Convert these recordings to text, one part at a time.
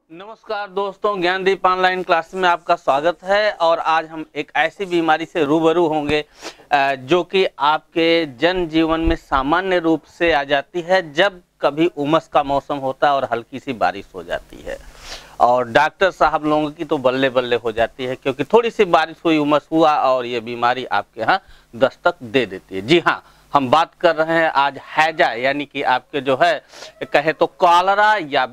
नमस्कार दोस्तों, Gyandeep online class में आपका स्वागत है। और आज हम एक ऐसी बीमारी से रूबरू होंगे जो कि आपके जन जीवन में सामान्य रूप से आ जाती है जब कभी उमस का मौसम होता है और हल्की सी बारिश हो जाती है। और डॉक्टर साहब लोगों की तो बल्ले बल्ले हो जाती है, क्योंकि थोड़ी सी बारिश हुई, उमस हुआ और ये बीमारी आपके यहाँ दस्तक दे देती है। जी हाँ, हम बात कर रहे हैं आज हैजा यानी कि आपके जो है कहे तो कॉलरा या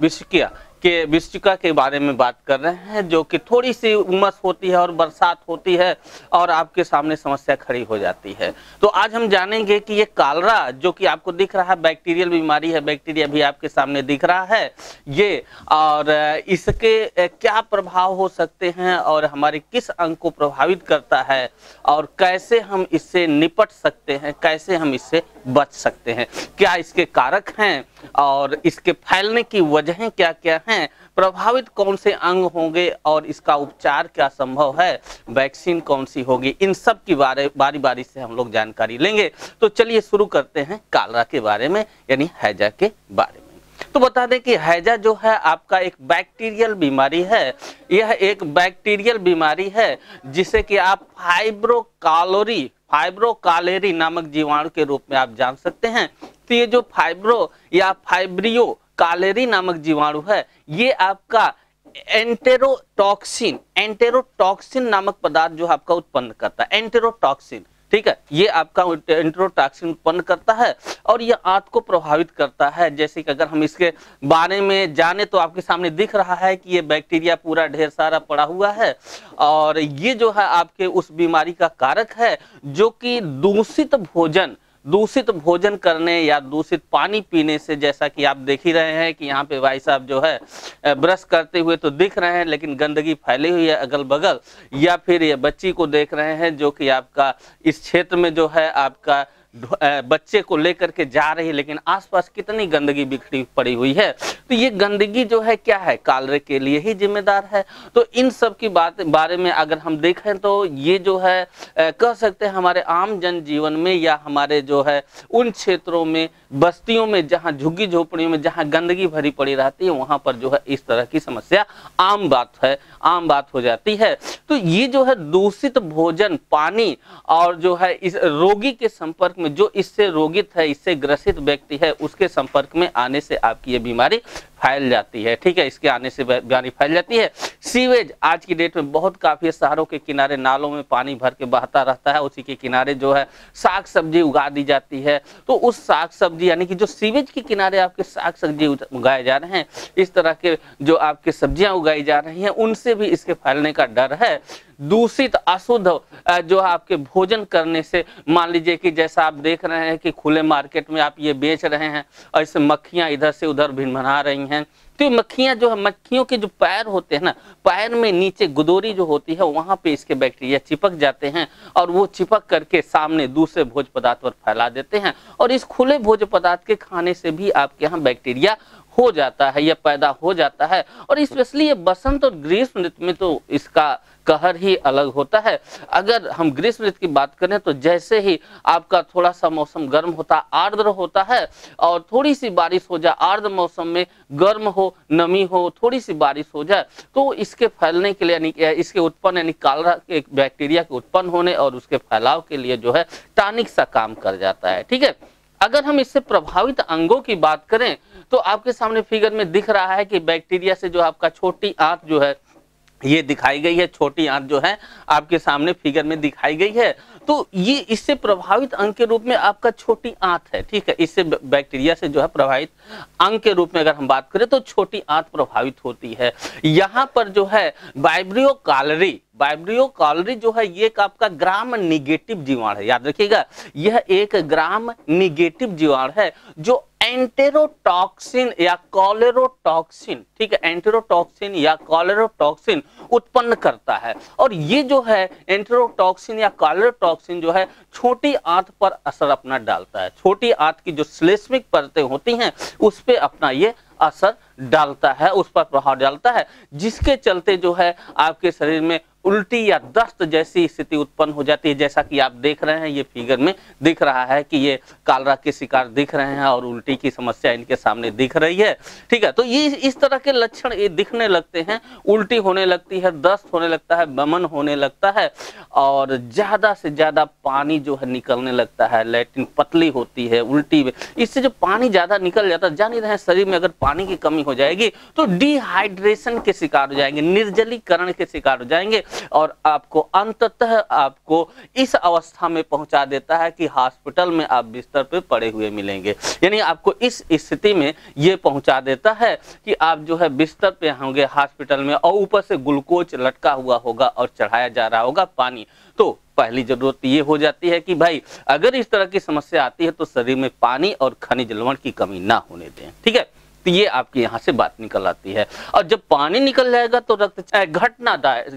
विशिका के बारे में बात कर रहे हैं, जो कि थोड़ी सी उमस होती है और बरसात होती है और आपके सामने समस्या खड़ी हो जाती है। तो आज हम जानेंगे कि ये कॉलरा जो कि आपको दिख रहा है बैक्टीरियल बीमारी है, बैक्टीरिया भी आपके सामने दिख रहा है ये, और इसके क्या प्रभाव हो सकते हैं और हमारे किस अंग को प्रभावित करता है और कैसे हम इससे निपट सकते हैं, कैसे हम इससे बच सकते हैं, क्या इसके कारक हैं और इसके फैलने की वजहें क्या क्या हैं, प्रभावित कौन से अंग होंगे और इसका उपचार क्या संभव है, वैक्सीन कौन सी होगी, इन सब की बारी बारी से हम लोग जानकारी लेंगे। तो चलिए शुरू करते हैं कॉलरा के बारे में यानी हैजा के बारे में। तो बता दें कि हैजा जो है आपका एक बैक्टीरियल बीमारी है। यह एक बैक्टीरियल बीमारी है जिसे कि आप फाइब्रोकालेरी नामक जीवाणु के रूप में आप जान सकते हैं। तो ये जो फाइब्रियो कालेरी नामक जीवाणु है, ये आपका एंटेरोटॉक्सिन नामक पदार्थ जो आपका उत्पन्न करता है, एंटेरोटॉक्सिन, ठीक है, ये आपका एंटेरोटॉक्सिन उत्पन्न करता है और ये आंत को प्रभावित करता है। जैसे कि अगर हम इसके बारे में जाने तो आपके सामने दिख रहा है कि ये बैक्टीरिया पूरा ढेर सारा पड़ा हुआ है और ये जो है आपके उस बीमारी का कारक है जो कि दूषित भोजन करने या दूषित पानी पीने से, जैसा कि आप देख ही रहे हैं कि यहाँ पे भाई साहब जो है ब्रश करते हुए तो दिख रहे हैं लेकिन गंदगी फैली हुई है अगल बगल, या फिर ये बच्ची को देख रहे हैं जो कि आपका इस क्षेत्र में जो है आपका बच्चे को लेकर के जा रही है, लेकिन आसपास कितनी गंदगी बिखरी पड़ी हुई है। तो ये गंदगी जो है क्या है, कॉलरे के लिए ही जिम्मेदार है। तो इन सब की बारे में अगर हम देखें तो ये जो है कह सकते हैं हमारे आम जन जीवन में या हमारे जो है उन क्षेत्रों में, बस्तियों में, जहाँ झुग्गी झोपड़ियों में जहाँ गंदगी भरी पड़ी रहती है, वहां पर जो है इस तरह की समस्या आम बात हो जाती है। तो ये जो है दूषित भोजन, पानी और जो है इस रोगी के संपर्क में, जो इससे रोगित है, इससे ग्रसित व्यक्ति है, उसके संपर्क में आने से आपकी ये बीमारी फैल जाती है। ठीक है, इसके आने से बीमारी फैल जाती है। सीवेज आज की डेट में बहुत काफी शहरों के किनारे नालों में पानी भर के बहता रहता है, उसी के किनारे जो है साग सब्जी उगा दी जाती है। तो उस साग सब्जी यानी कि जो सीवेज के किनारे आपके साग सब्जी उगाए जा रहे हैं, इस तरह के जो आपके सब्जियां उगाई जा रही हैं, उनसे भी इसके फैलने का डर है। दूषित अशुद्ध जो आपके भोजन करने से, मान लीजिए कि जैसा आप देख रहे हैं कि खुले मार्केट में आप ये बेच रहे हैं और इससे मक्खियां इधर से उधर भिनभिना रही हैं। तो मक्खियां जो है, मक्खियों के जो पैर होते हैं ना, पैर में नीचे गुदोरी जो होती है वहां पे इसके बैक्टीरिया चिपक जाते हैं और वो चिपक करके सामने दूसरे भोज्य पदार्थ पर फैला देते हैं और इस खुले भोज्य पदार्थ के खाने से भी आपके यहाँ बैक्टीरिया हो जाता है या पैदा हो जाता है। और स्पेशली ये बसंत और ग्रीष्म ऋतु में तो इसका कहर ही अलग होता है। अगर हम ग्रीष्म ऋतु की बात करें तो जैसे ही आपका थोड़ा सा मौसम गर्म होता, आर्द्र होता है और थोड़ी सी बारिश हो जाए, आर्द्र मौसम में गर्म हो, नमी हो, थोड़ी सी बारिश हो जाए, तो इसके फैलने के लिए यानी इसके उत्पन्न यानी कॉलरा के बैक्टीरिया के उत्पन्न होने और उसके फैलाव के लिए जो है टॉनिक सा काम कर जाता है। ठीक है, अगर हम इससे प्रभावित अंगों की बात करें तो आपके सामने फिगर में दिख रहा है कि बैक्टीरिया से जो आपका छोटी आंत जो है ये दिखाई गई है, छोटी आंत जो है आपके सामने फिगर में दिखाई गई है। तो ये इससे प्रभावित अंग के रूप में आपका छोटी आंत है। ठीक है, इससे बैक्टीरिया से जो है प्रभावित अंग के रूप में अगर हम बात करें तो छोटी आंत प्रभावित होती है। यहाँ पर जो है वाइब्रियो कालरी जो है ये एक आपका ग्राम निगेटिव जीवाणु है। याद रखिएगा, यह एक ग्राम निगेटिव जीवाणु है जो एंटेरोटॉक्सिन या कॉलेरोटॉक्सिन, ठीक है, एंटेरोटॉक्सिन या कॉलेरोटॉक्सिन उत्पन्न करता है। और ये जो है एंटेरोटॉक्सिन या कॉलेरोटॉक्सिन जो है छोटी आंत पर असर अपना डालता है। छोटी आंत की जो श्लेष्मिक परतें होती हैं उस पे अपना ये असर डालता है, उस पर प्रभाव डालता है, जिसके चलते जो है आपके शरीर में उल्टी या दस्त जैसी स्थिति उत्पन्न हो जाती है। जैसा कि आप देख रहे हैं, ये फिगर में दिख रहा है कि ये कालरा के शिकार दिख रहे हैं और उल्टी की समस्या इनके सामने दिख रही है। ठीक है, तो ये इस तरह के लक्षण ये दिखने लगते हैं, उल्टी होने लगती है, दस्त होने लगता है, बमन होने लगता है और ज्यादा से ज्यादा पानी जो है निकलने लगता है, लैट्रिन पतली होती है उल्टी में। इससे जो पानी ज्यादा निकल जाता है, जान ही रहे हैं शरीर में अगर पानी की कमी हो जाएगी तो डिहाइड्रेशन के शिकार हो जाएंगे, निर्जलीकरण के शिकार हो जाएंगे और आपको अंततः आपको इस अवस्था में पहुंचा देता है कि हॉस्पिटल में आप बिस्तर पे पड़े हुए मिलेंगे। यानी आपको इस स्थिति में ये पहुंचा देता है कि आप जो है बिस्तर पे होंगे हॉस्पिटल में और ऊपर से ग्लूकोज लटका हुआ होगा और चढ़ाया जा रहा होगा पानी। तो पहली जरूरत ये हो जाती है कि भाई अगर इस तरह की समस्या आती है तो शरीर में पानी और खनिज लवण की कमी ना होने दें। ठीक है, तो ये आपकी यहाँ से बात निकल आती है। और जब पानी निकल जाएगा तो रक्तचाप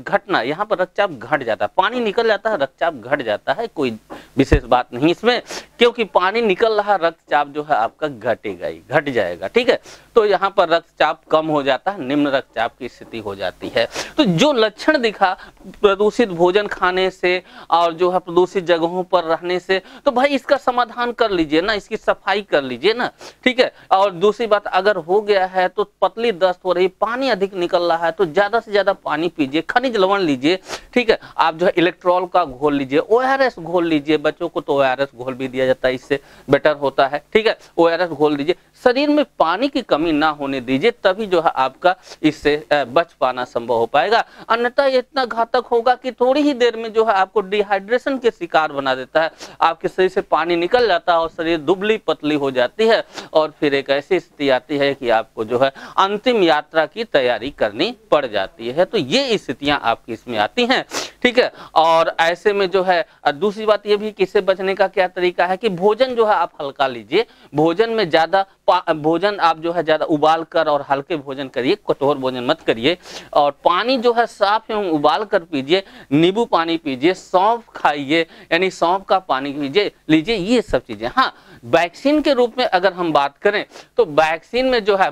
घटना यहाँ पर रक्तचाप घट जाता है, पानी निकल जाता है रक्तचाप घट जाता है, कोई विशेष बात नहीं इसमें, क्योंकि पानी निकल रहा रक्तचाप जो है आपका घटेगा ही, घट जाएगा। ठीक है, तो यहाँ पर रक्तचाप कम हो जाता है, निम्न रक्तचाप की स्थिति हो जाती है। तो जो लक्षण दिखा प्रदूषित भोजन खाने से और जो है प्रदूषित जगहों पर रहने से, तो भाई इसका समाधान कर लीजिए ना, इसकी सफाई कर लीजिए ना। ठीक है, और दूसरी बात अगर हो गया है तो पतली दस्त हो रही, पानी अधिक निकल रहा है तो ज्यादा से ज्यादा पानी पीजिए, खनिज लवण लीजिए। ठीक है, आप जो है इलेक्ट्रॉल का घोल लीजिए, ORS घोल लीजिए, बच्चों को तो ORS घोल भी दिया जाता है, इससे बेटर होता है। ठीक है, ORS घोल दीजिए, शरीर में पानी की कमी ना होने दीजिए, तभी जो है आपका इससे बच पाना संभव हो पाएगा। अन्यथा ये इतना घातक होगा कि थोड़ी ही देर में जो है आपको डिहाइड्रेशन के शिकार बना देता है, आपके शरीर से पानी निकल जाता है और शरीर दुबली पतली हो जाती है और फिर एक ऐसी स्थिति आती है कि आपको जो है अंतिम यात्रा की तैयारी करनी पड़ जाती है। तो ये स्थितियां आपकी इसमें आती हैं। ठीक है, और ऐसे में जो है दूसरी बात ये भी कि इससे बचने का क्या तरीका है कि भोजन जो है आप हल्का लीजिए, भोजन में ज्यादा भोजन आप जो है ज्यादा उबाल कर और हल्के भोजन करिए, कठोर भोजन मत करिए, और पानी जो है साफ एवं उबाल कर पीजिए, नींबू पानी पीजिए, सौंफ खाइए यानी सौंफ का पानी पीजिए लीजिए, ये सब चीजें। हाँ, वैक्सीन के रूप में अगर हम बात करें तो वैक्सीन में जो है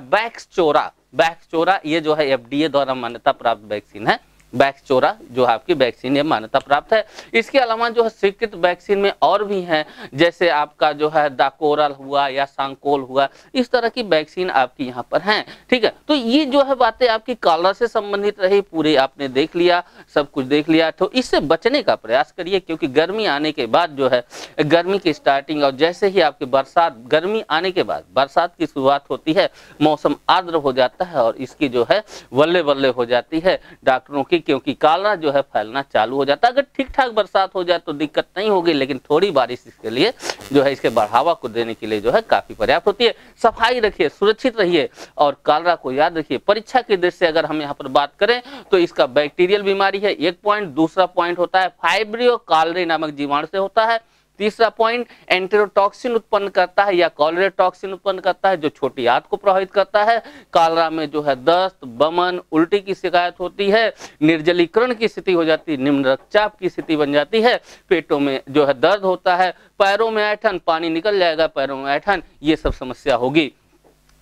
वैक्सचोरा ये जो है FDA द्वारा मान्यता प्राप्त वैक्सीन है। वैक्सचोरा जो आपकी वैक्सीन है मान्यता प्राप्त है। इसके अलावा जो है स्वीकृत वैक्सीन में और भी हैं, जैसे आपका जो है दाकोरल हुआ या सांकोल हुआ, इस तरह की वैक्सीन आपकी यहाँ पर हैं। ठीक है, तो ये जो है बातें आपकी कालरा से संबंधित रही, पूरे आपने देख लिया, सब कुछ देख लिया। तो इससे बचने का प्रयास करिए, क्योंकि गर्मी आने के बाद जो है गर्मी की स्टार्टिंग और जैसे ही आपके बरसात, गर्मी आने के बाद बरसात की शुरुआत होती है, मौसम आर्द्र हो जाता है और इसकी जो है बल्ले बल्ले हो जाती है डॉक्टरों की, क्योंकि कालरा जो है फैलना चालू हो जाता है। अगर ठीक ठाक बरसात हो जाए तो दिक्कत नहीं होगी, लेकिन थोड़ी बारिश इसके लिए जो है इसके बढ़ावा को देने के लिए जो है काफी पर्याप्त होती है। सफाई रखिए, सुरक्षित रहिए और कालरा को याद रखिए। परीक्षा की दृष्टि से अगर हम यहाँ पर बात करें तो इसका बैक्टीरियल बीमारी है एक पॉइंट, दूसरा पॉइंट होता है फाइब्रियो कालरे नामक जीवाणु से होता है, तीसरा पॉइंट एंटेरोटॉक्सिन उत्पन्न करता है या कॉलरेटॉक्सिन उत्पन्न करता है जो छोटी आंत को प्रभावित करता है। कालरा में जो है दस्त, बमन, उल्टी की शिकायत होती है, निर्जलीकरण की स्थिति हो जाती है, निम्न रक्तचाप की स्थिति बन जाती है, पेटों में जो है दर्द होता है, पैरों में ऐंठन, पानी निकल जाएगा पैरों में ऐंठन, ये सब समस्या होगी।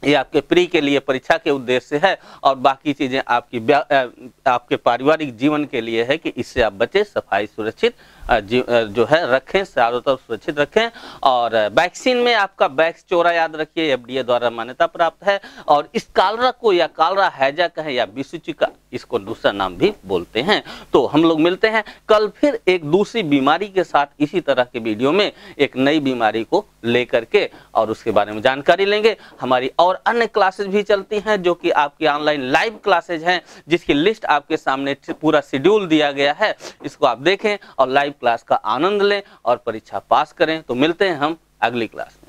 ये आपके प्री के लिए परीक्षा के उद्देश्य से है और बाकी चीजें आपके पारिवारिक जीवन के लिए है कि इससे आप बचे, सफाई सुरक्षित जो है रखें, चारों तरफ सुरक्षित रखें। और वैक्सीन में आपका वैक्सचोरा याद रखिए, FDA द्वारा मान्यता प्राप्त है और इस कालरा को या कालरा हैजा कहें या विसूचिका, इसको दूसरा नाम भी बोलते हैं। तो हम लोग मिलते हैं कल फिर एक दूसरी बीमारी के साथ, इसी तरह के वीडियो में एक नई बीमारी को लेकर के और उसके बारे में जानकारी लेंगे। हमारी और अन्य क्लासेस भी चलती हैं जो कि आपकी ऑनलाइन लाइव क्लासेज हैं, जिसकी लिस्ट आपके सामने पूरा शेड्यूल दिया गया है, इसको आप देखें और लाइव क्लास का आनंद लें और परीक्षा पास करें। तो मिलते हैं हम अगली क्लास में।